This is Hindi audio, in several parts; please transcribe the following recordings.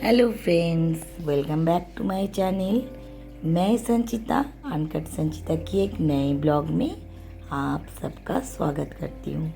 Hello friends, welcome back to my channel. मैं संचिता अनकट संचिता की एक नए ब्लॉग में आप सबका स्वागत करती हूँ।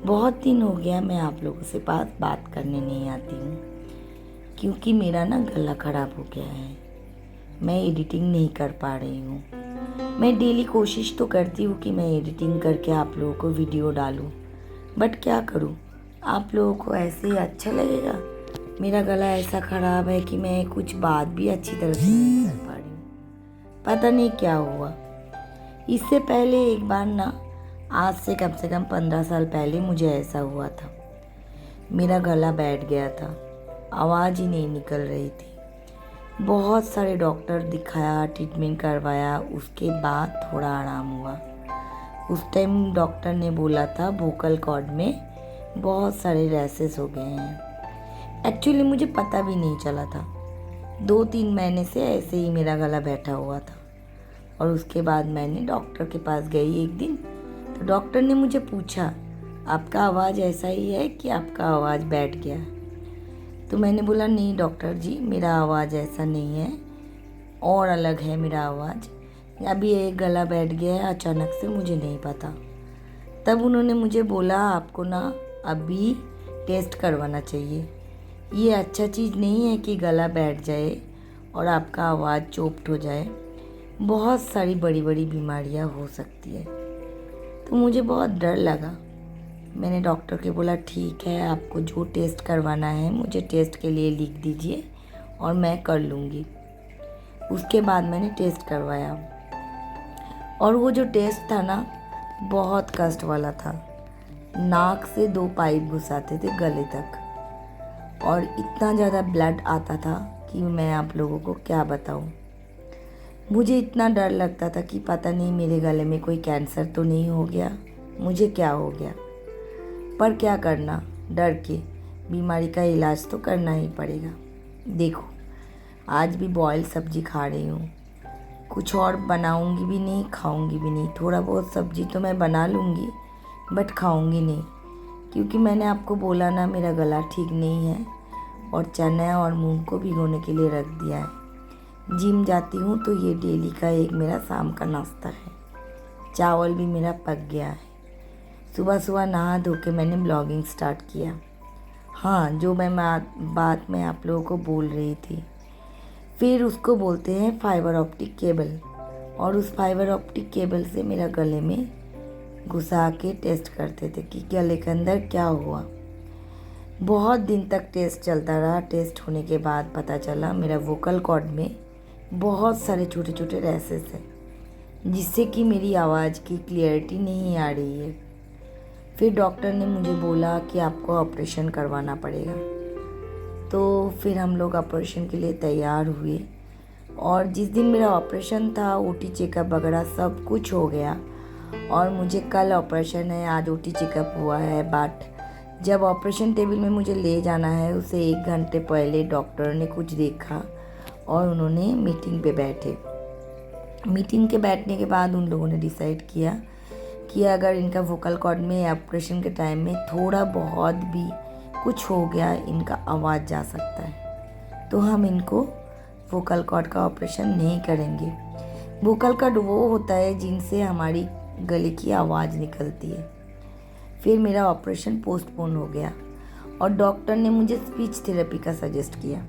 बहुत दिन हो गया मैं आप लोगों से बात करने नहीं आती हूँ क्योंकि मेरा ना गला ख़राब हो गया है। मैं एडिटिंग नहीं कर पा रही हूँ। मैं डेली कोशिश तो करती हूँ कि मैं एडिटिंग करके आप लोगों को वीडियो डालूँ, बट क्या करूँ, आप लोगों को ऐसे ही अच्छा लगेगा। मेरा गला ऐसा ख़राब है कि मैं कुछ बात भी अच्छी तरह से नहीं कर पा रही हूँ। पता नहीं क्या हुआ। इससे पहले एक बार ना, आज से कम 15 साल पहले मुझे ऐसा हुआ था। मेरा गला बैठ गया था, आवाज़ ही नहीं निकल रही थी। बहुत सारे डॉक्टर दिखाया, ट्रीटमेंट करवाया, उसके बाद थोड़ा आराम हुआ। उस टाइम डॉक्टर ने बोला था वोकल कॉर्ड में बहुत सारे रैसेस हो गए हैं। एक्चुअली मुझे पता भी नहीं चला था। 2-3 महीने से ऐसे ही मेरा गला बैठा हुआ था। और उसके बाद मैंने डॉक्टर के पास गई एक दिन, तो डॉक्टर ने मुझे पूछा, आपका आवाज़ ऐसा ही है कि आपका आवाज़ बैठ गया है? तो मैंने बोला, नहीं डॉक्टर जी, मेरा आवाज़ ऐसा नहीं है, और अलग है मेरा आवाज़। अभी एक गला बैठ गया है अचानक से, मुझे नहीं पता। तब उन्होंने मुझे बोला, आपको ना अभी टेस्ट करवाना चाहिए। ये अच्छा चीज़ नहीं है कि गला बैठ जाए और आपका आवाज़ चोप्ट हो जाए। बहुत सारी बड़ी बड़ी बीमारियां हो सकती है। तो मुझे बहुत डर लगा। मैंने डॉक्टर के बोला, ठीक है, आपको जो टेस्ट करवाना है मुझे टेस्ट के लिए लिख दीजिए और मैं कर लूँगी। उसके बाद मैंने टेस्ट करवाया और वो जो टेस्ट था ना, बहुत कष्ट वाला था। नाक से 2 पाइप घुसाते थे गले तक और इतना ज़्यादा ब्लड आता था कि मैं आप लोगों को क्या बताऊं। मुझे इतना डर लगता था कि पता नहीं मेरे गले में कोई कैंसर तो नहीं हो गया, मुझे क्या हो गया। पर क्या करना, डर के बीमारी का इलाज तो करना ही पड़ेगा। देखो, आज भी बॉयल सब्जी खा रही हूँ। कुछ और बनाऊँगी भी नहीं, खाऊँगी भी नहीं। थोड़ा बहुत सब्जी तो मैं बना लूँगी, बट खाऊँगी नहीं, क्योंकि मैंने आपको बोला ना, मेरा गला ठीक नहीं है और चना और मूंग को भिगोने के लिए रख दिया है। जिम जाती हूँ तो ये डेली का एक मेरा शाम का नाश्ता है। चावल भी मेरा पक गया है। सुबह सुबह नहा धो के मैंने ब्लॉगिंग स्टार्ट किया। हाँ, जो बात मैं आप लोगों को बोल रही थी, फिर उसको बोलते हैं फाइबर ऑप्टिक केबल। और उस फाइबर ऑप्टिक केबल से मेरा गले में घुसा के टेस्ट करते थे कि गले के अंदर क्या हुआ। बहुत दिन तक टेस्ट चलता रहा। टेस्ट होने के बाद पता चला मेरा वोकल कॉर्ड में बहुत सारे छोटे छोटे रैसेस हैं, जिससे कि मेरी आवाज़ की क्लियरिटी नहीं आ रही है। फिर डॉक्टर ने मुझे बोला कि आपको ऑपरेशन करवाना पड़ेगा। तो फिर हम लोग ऑपरेशन के लिए तैयार हुए और जिस दिन मेरा ऑपरेशन था, ओटी चेकअप वगैरह सब कुछ हो गया और मुझे कल ऑपरेशन है, आज ओटी चेकअप हुआ है। बट जब ऑपरेशन टेबल में मुझे ले जाना है, उसे 1 घंटे पहले डॉक्टर ने कुछ देखा और उन्होंने मीटिंग पे बैठे। मीटिंग के बैठने के बाद उन लोगों ने डिसाइड किया कि अगर इनका वोकल कॉर्ड में ऑपरेशन के टाइम में थोड़ा बहुत भी कुछ हो गया, इनका आवाज़ जा सकता है, तो हम इनको वोकल कॉर्ड का ऑपरेशन नहीं करेंगे। वोकल कॉर्ड वो होता है जिनसे हमारी गले की आवाज़ निकलती है। फिर मेरा ऑपरेशन पोस्टपोन हो गया और डॉक्टर ने मुझे स्पीच थेरेपी का सजेस्ट किया।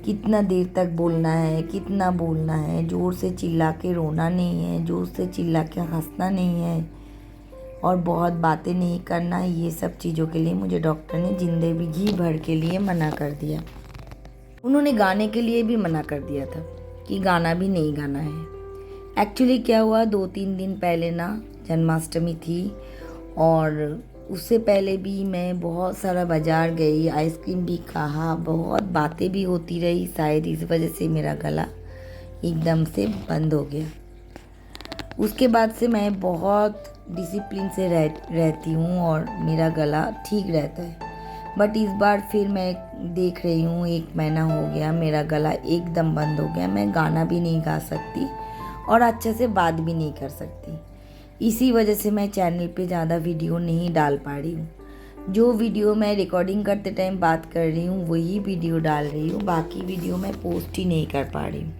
कितना देर तक बोलना है, कितना बोलना है, ज़ोर से चिल्ला के रोना नहीं है, ज़ोर से चिल्ला के हंसना नहीं है और बहुत बातें नहीं करना है। ये सब चीज़ों के लिए मुझे डॉक्टर ने ज़िंदगी भर के लिए मना कर दिया। उन्होंने गाने के लिए भी मना कर दिया था कि गाना भी नहीं गाना है। एक्चुअली क्या हुआ, 2-3 दिन पहले ना जन्माष्टमी थी और उससे पहले भी मैं बहुत सारा बाज़ार गई, आइसक्रीम भी खाया, बहुत बातें भी होती रही। शायद इस वजह से मेरा गला एकदम से बंद हो गया। उसके बाद से मैं बहुत डिसिप्लिन से रहती हूँ और मेरा गला ठीक रहता है। बट इस बार फिर मैं देख रही हूँ, 1 महीना हो गया, मेरा गला एकदम बंद हो गया। मैं गाना भी नहीं गा सकती और अच्छे से बात भी नहीं कर सकती। इसी वजह से मैं चैनल पे ज़्यादा वीडियो नहीं डाल पा रही हूँ। जो वीडियो मैं रिकॉर्डिंग करते टाइम बात कर रही हूँ वही वीडियो डाल रही हूँ, बाकी वीडियो मैं पोस्ट ही नहीं कर पा रही हूँ।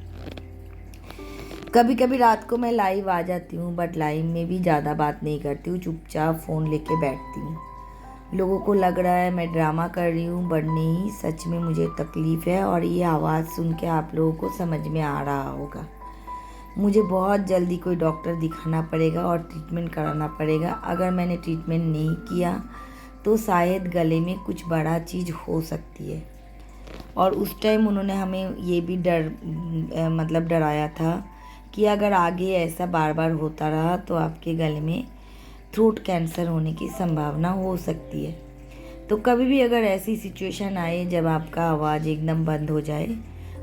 कभी कभी रात को मैं लाइव आ जाती हूँ, बट लाइव में भी ज़्यादा बात नहीं करती हूँ, चुपचाप फ़ोन लेके बैठती हूँ। लोगों को लग रहा है मैं ड्रामा कर रही हूँ, बट नहीं, सच में मुझे तकलीफ़ है और ये आवाज़ सुन के आप लोगों को समझ में आ रहा होगा। मुझे बहुत जल्दी कोई डॉक्टर दिखाना पड़ेगा और ट्रीटमेंट कराना पड़ेगा। अगर मैंने ट्रीटमेंट नहीं किया तो शायद गले में कुछ बड़ा चीज़ हो सकती है। और उस टाइम उन्होंने हमें ये भी डराया था कि अगर आगे ऐसा बार बार होता रहा तो आपके गले में थ्रोट कैंसर होने की संभावना हो सकती है। तो कभी भी अगर ऐसी सिचुएशन आए जब आपका आवाज़ एकदम बंद हो जाए,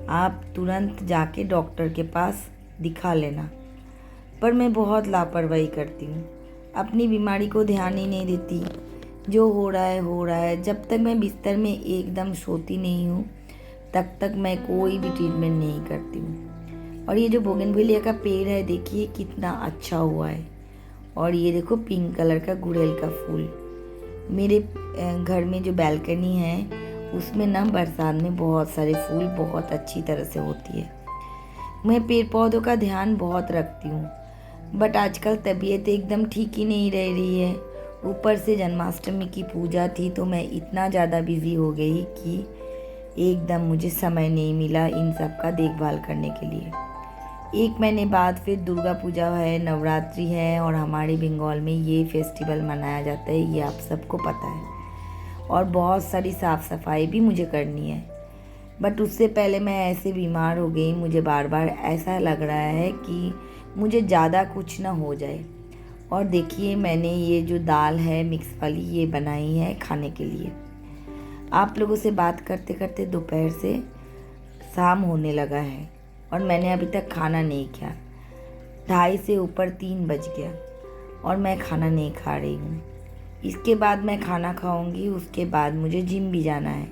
आप तुरंत जाके डॉक्टर के पास दिखा लेना। पर मैं बहुत लापरवाही करती हूँ, अपनी बीमारी को ध्यान ही नहीं देती। जो हो रहा है। जब तक मैं बिस्तर में एकदम सोती नहीं हूँ तब तक मैं कोई भी ट्रीटमेंट नहीं करती हूँ। और ये जो बोगनवेलिया का पेड़ है, देखिए कितना अच्छा हुआ है। और ये देखो पिंक कलर का गुड़हल का फूल। मेरे घर में जो बैल्कनी है उसमें ना बरसात में बहुत सारे फूल बहुत अच्छी तरह से होती है। मैं पेड़ पौधों का ध्यान बहुत रखती हूँ, बट आजकल तबीयत एकदम ठीक ही नहीं रह रही है। ऊपर से जन्माष्टमी की पूजा थी तो मैं इतना ज़्यादा बिज़ी हो गई कि एकदम मुझे समय नहीं मिला इन सब का देखभाल करने के लिए। 1 महीने बाद फिर दुर्गा पूजा है, नवरात्रि है, और हमारे बंगाल में ये फेस्टिवल मनाया जाता है, ये आप सबको पता है। और बहुत सारी साफ़ सफाई भी मुझे करनी है। बट उससे पहले मैं ऐसे बीमार हो गई, मुझे बार बार ऐसा लग रहा है कि मुझे ज़्यादा कुछ ना हो जाए। और देखिए मैंने ये जो दाल है मिक्स वाली ये बनाई है खाने के लिए। आप लोगों से बात करते करते दोपहर से शाम होने लगा है और मैंने अभी तक खाना नहीं किया। 2:30 से ऊपर 3 बज गया और मैं खाना नहीं खा रही हूँ। इसके बाद मैं खाना खाऊंगी, उसके बाद मुझे जिम भी जाना है।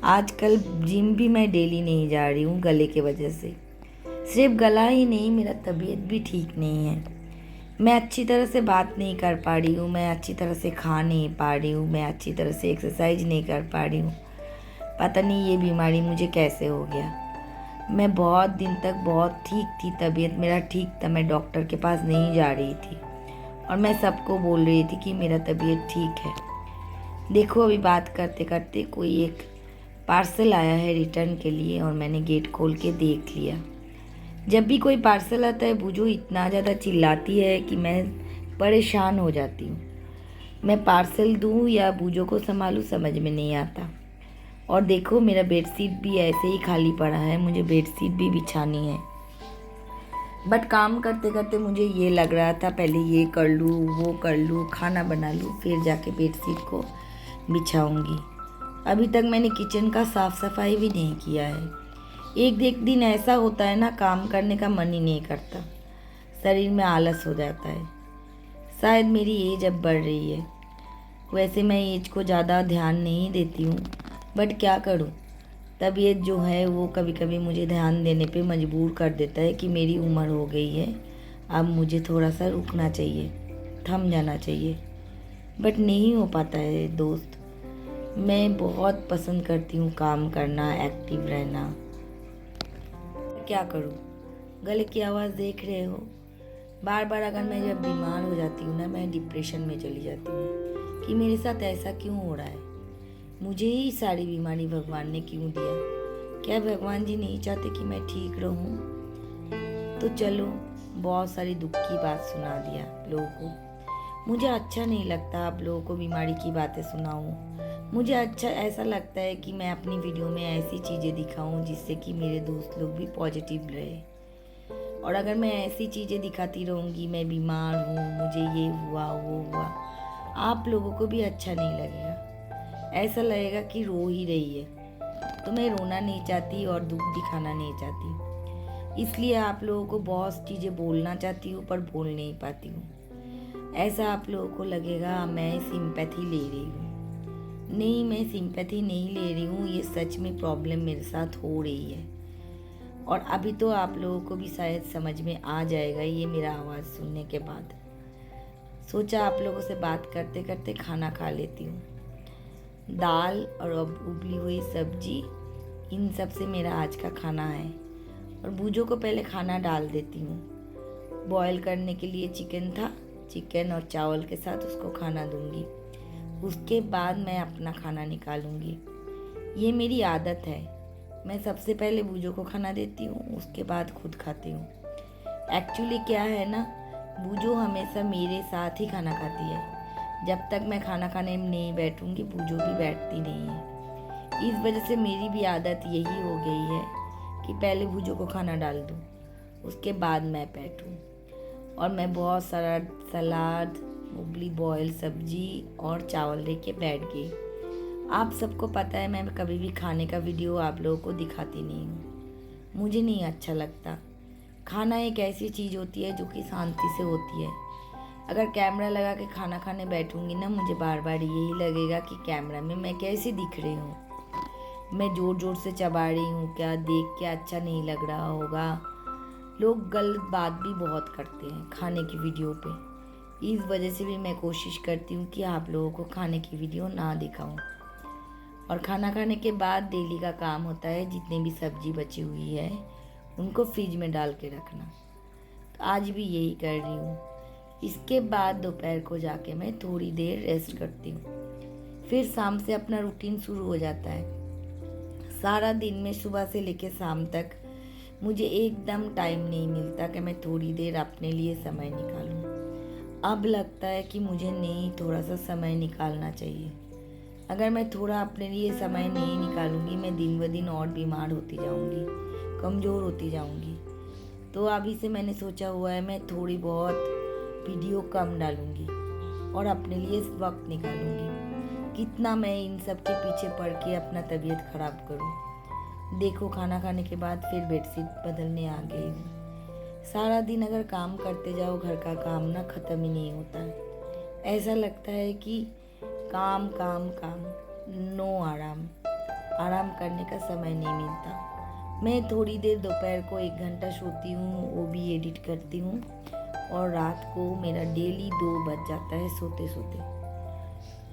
आजकल जिम भी मैं डेली नहीं जा रही हूँ गले के वजह से। सिर्फ गला ही नहीं, मेरा तबीयत भी ठीक नहीं है। मैं अच्छी तरह से बात नहीं कर पा रही हूँ, मैं अच्छी तरह से खा नहीं पा रही हूँ, मैं अच्छी तरह से एक्सरसाइज नहीं कर पा रही हूँ। पता नहीं ये बीमारी मुझे कैसे हो गया। मैं बहुत दिन तक बहुत ठीक थी, तबीयत मेरा ठीक था, मैं डॉक्टर के पास नहीं जा रही थी और मैं सबको बोल रही थी कि मेरा तबीयत ठीक है। देखो अभी बात करते करते कोई एक पार्सल आया है रिटर्न के लिए और मैंने गेट खोल के देख लिया। जब भी कोई पार्सल आता है बुजू इतना ज़्यादा चिल्लाती है कि मैं परेशान हो जाती हूँ। मैं पार्सल दूँ या बुजो को संभालूँ समझ में नहीं आता। और देखो मेरा बेडशीट भी ऐसे ही खाली पड़ा है, मुझे बेडशीट भी बिछानी है। बट काम करते करते मुझे ये लग रहा था पहले ये कर लूँ, वो कर लूँ, खाना बना लूँ, फिर जाके बेडशीट को बिछाऊँगी। अभी तक मैंने किचन का साफ़ सफाई भी नहीं किया है। एक दिन ऐसा होता है ना, काम करने का मन ही नहीं करता, शरीर में आलस हो जाता है। शायद मेरी एज अब बढ़ रही है। वैसे मैं एज को ज़्यादा ध्यान नहीं देती हूँ, बट क्या करूँ, तबीयत जो है वो कभी कभी मुझे ध्यान देने पे मजबूर कर देता है कि मेरी उम्र हो गई है, अब मुझे थोड़ा सा रुकना चाहिए, थम जाना चाहिए। बट नहीं हो पाता है दोस्त। मैं बहुत पसंद करती हूँ काम करना, एक्टिव रहना। क्या करूँ, गले की आवाज़ देख रहे हो। बार बार अगर मैं जब बीमार हो जाती हूँ ना, मैं डिप्रेशन में चली जाती हूँ कि मेरे साथ ऐसा क्यों हो रहा है, मुझे ही सारी बीमारी भगवान ने क्यों दिया। क्या भगवान जी नहीं चाहते कि मैं ठीक रहूँ? तो चलो बहुत सारी दुख की बात सुना दिया लोगों को। मुझे अच्छा नहीं लगता आप लोगों को बीमारी की बातें सुनाऊँ। मुझे अच्छा ऐसा लगता है कि मैं अपनी वीडियो में ऐसी चीज़ें दिखाऊं जिससे कि मेरे दोस्त लोग भी पॉजिटिव रहे। और अगर मैं ऐसी चीज़ें दिखाती रहूँगी, मैं बीमार हूँ, मुझे ये हुआ वो हुआ, आप लोगों को भी अच्छा नहीं लगेगा। ऐसा लगेगा कि रो ही रही है। तो मैं रोना नहीं चाहती और दुख दिखाना नहीं चाहती, इसलिए आप लोगों को बहुत चीज़ें बोलना चाहती हूँ पर बोल नहीं पाती हूँ। ऐसा आप लोगों को लगेगा मैं सिंपैथी ले रही हूँ। नहीं, मैं सिंपैथी नहीं ले रही हूँ, ये सच में प्रॉब्लम मेरे साथ हो रही है। और अभी तो आप लोगों को भी शायद समझ में आ जाएगा ये मेरा आवाज़ सुनने के बाद। सोचा आप लोगों से बात करते करते खाना खा लेती हूँ। दाल और उबली हुई सब्जी, इन सब से मेरा आज का खाना है। और बूजो को पहले खाना डाल देती हूँ। बॉईल करने के लिए चिकन था, चिकन और चावल के साथ उसको खाना दूंगी। उसके बाद मैं अपना खाना निकालूंगी। ये मेरी आदत है, मैं सबसे पहले बूजो को खाना देती हूँ, उसके बाद खुद खाती हूँ। एक्चुअली क्या है ना, बूजो हमेशा मेरे साथ ही खाना खाती है। जब तक मैं खाना खाने में नहीं बैठूंगी, बूजो भी बैठती नहीं है। इस वजह से मेरी भी आदत यही हो गई है कि पहले बूजो को खाना डाल दूँ, उसके बाद मैं बैठूँ। और मैं बहुत सारा सलाद, उबली बॉयल सब्जी और चावल लेके बैठ गई। आप सबको पता है मैं कभी भी खाने का वीडियो आप लोगों को दिखाती नहीं हूँ, मुझे नहीं अच्छा लगता। खाना एक ऐसी चीज़ होती है जो कि शांति से होती है। अगर कैमरा लगा के खाना खाने बैठूंगी ना, मुझे बार बार यही लगेगा कि कैमरा में मैं कैसी दिख रही हूँ, मैं ज़ोर ज़ोर से चबा रही हूँ क्या, देख के अच्छा नहीं लग रहा होगा। लोग गलत बात भी बहुत करते हैं खाने की वीडियो पे। इस वजह से भी मैं कोशिश करती हूँ कि आप लोगों को खाने की वीडियो ना दिखाऊं। और खाना खाने के बाद डेली का काम होता है, जितनी भी सब्जी बची हुई है उनको फ्रिज में डाल के रखना। तो आज भी यही कर रही हूँ। इसके बाद दोपहर को जाके मैं थोड़ी देर रेस्ट करती हूँ। फिर शाम से अपना रूटीन शुरू हो जाता है। सारा दिन में सुबह से लेकर शाम तक मुझे एकदम टाइम नहीं मिलता कि मैं थोड़ी देर अपने लिए समय निकालूं। अब लगता है कि मुझे नहीं, थोड़ा सा समय निकालना चाहिए। अगर मैं थोड़ा अपने लिए समय नहीं निकालूंगी, मैं दिन ब दिन और बीमार होती जाऊंगी, कमज़ोर होती जाऊंगी। तो अभी से मैंने सोचा हुआ है मैं थोड़ी बहुत वीडियो कम डालूंगी और अपने लिए वक्त निकालूंगी। कितना मैं इन सब के पीछे पड़ के अपना तबीयत ख़राब करूं। देखो, खाना खाने के बाद फिर बेडशीट बदलने आ गई हूँ। सारा दिन अगर काम करते जाओ, घर का काम ना ख़त्म ही नहीं होता है। ऐसा लगता है कि काम काम काम, नो आराम। आराम करने का समय नहीं मिलता। मैं थोड़ी देर दोपहर को 1 घंटा सोती हूँ, वो भी एडिट करती हूँ। और रात को मेरा डेली 2 बज जाता है सोते सोते।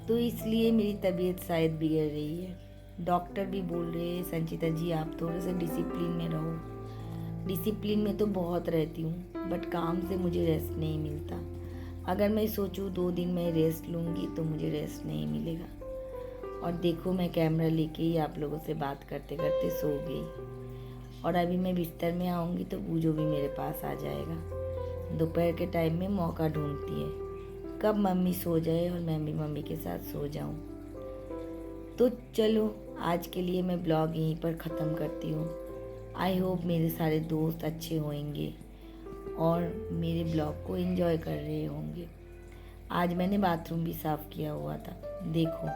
तो इसलिए मेरी तबीयत शायद बिगड़ रही है। डॉक्टर भी बोल रहे हैं, संचिता जी आप थोड़े से डिसिप्लिन में रहो। डिसिप्लिन में तो बहुत रहती हूँ, बट काम से मुझे रेस्ट नहीं मिलता। अगर मैं सोचूं 2 दिन मैं रेस्ट लूँगी तो मुझे रेस्ट नहीं मिलेगा। और देखो, मैं कैमरा लेके ही आप लोगों से बात करते करते सो गई। और अभी मैं बिस्तर में आऊँगी तो बूजो भी मेरे पास आ जाएगा। दोपहर के टाइम में मौका ढूंढती है कब मम्मी सो जाए और मैं भी मम्मी के साथ सो जाऊं। तो चलो, आज के लिए मैं ब्लॉग यहीं पर ख़त्म करती हूँ। आई होप मेरे सारे दोस्त अच्छे होंगे और मेरे ब्लॉग को एंजॉय कर रहे होंगे। आज मैंने बाथरूम भी साफ़ किया हुआ था। देखो,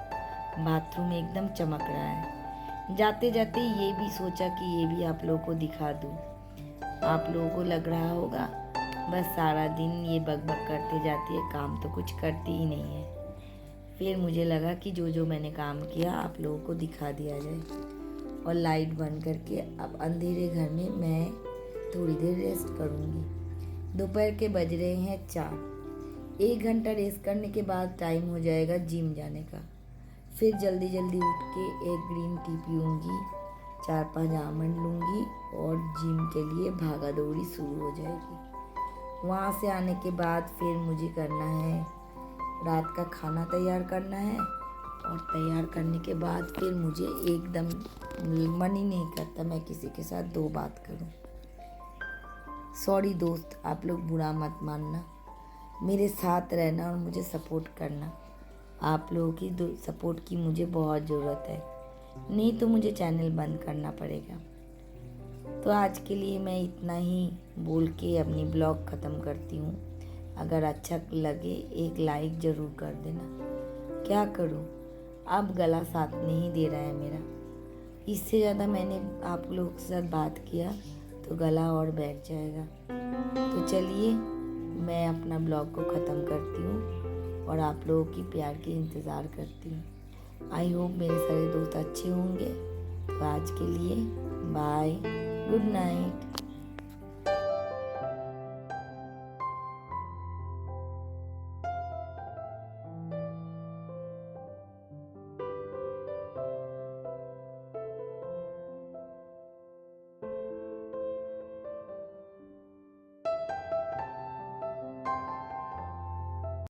बाथरूम एकदम चमक रहा है। जाते जाते ये भी सोचा कि ये भी आप लोगों को दिखा दूँ। आप लोगों को लग रहा होगा बस सारा दिन ये बकबक करते जाती है, काम तो कुछ करती ही नहीं है। फिर मुझे लगा कि जो जो मैंने काम किया आप लोगों को दिखा दिया जाए। और लाइट बंद करके अब अंधेरे घर में मैं थोड़ी देर रेस्ट करूँगी। दोपहर के बज रहे हैं 4। 1 घंटा रेस्ट करने के बाद टाइम हो जाएगा जिम जाने का। फिर जल्दी जल्दी उठ के एक ग्रीन टी पीऊँगी, 4-5 आमंड लूँगी और जिम के लिए भागा दौड़ी शुरू हो जाएगी। वहाँ से आने के बाद फिर मुझे करना है, रात का खाना तैयार करना है। और तैयार करने के बाद फिर मुझे एकदम मन ही नहीं करता मैं किसी के साथ 2 बात करूं। सॉरी दोस्त, आप लोग बुरा मत मानना। मेरे साथ रहना और मुझे सपोर्ट करना। आप लोगों की सपोर्ट की मुझे बहुत ज़रूरत है, नहीं तो मुझे चैनल बंद करना पड़ेगा। तो आज के लिए मैं इतना ही बोल के अपनी ब्लॉग ख़त्म करती हूँ। अगर अच्छा लगे एक लाइक ज़रूर कर देना। क्या करूँ, अब गला साथ नहीं दे रहा है मेरा। इससे ज़्यादा मैंने आप लोगों के साथ बात किया तो गला और बैठ जाएगा। तो चलिए, मैं अपना ब्लॉग को ख़त्म करती हूँ और आप लोगों की प्यार की इंतज़ार करती हूँ। आई होप मेरे सारे दोस्त अच्छे होंगे। तो आज के लिए बाय, गुड नाइट।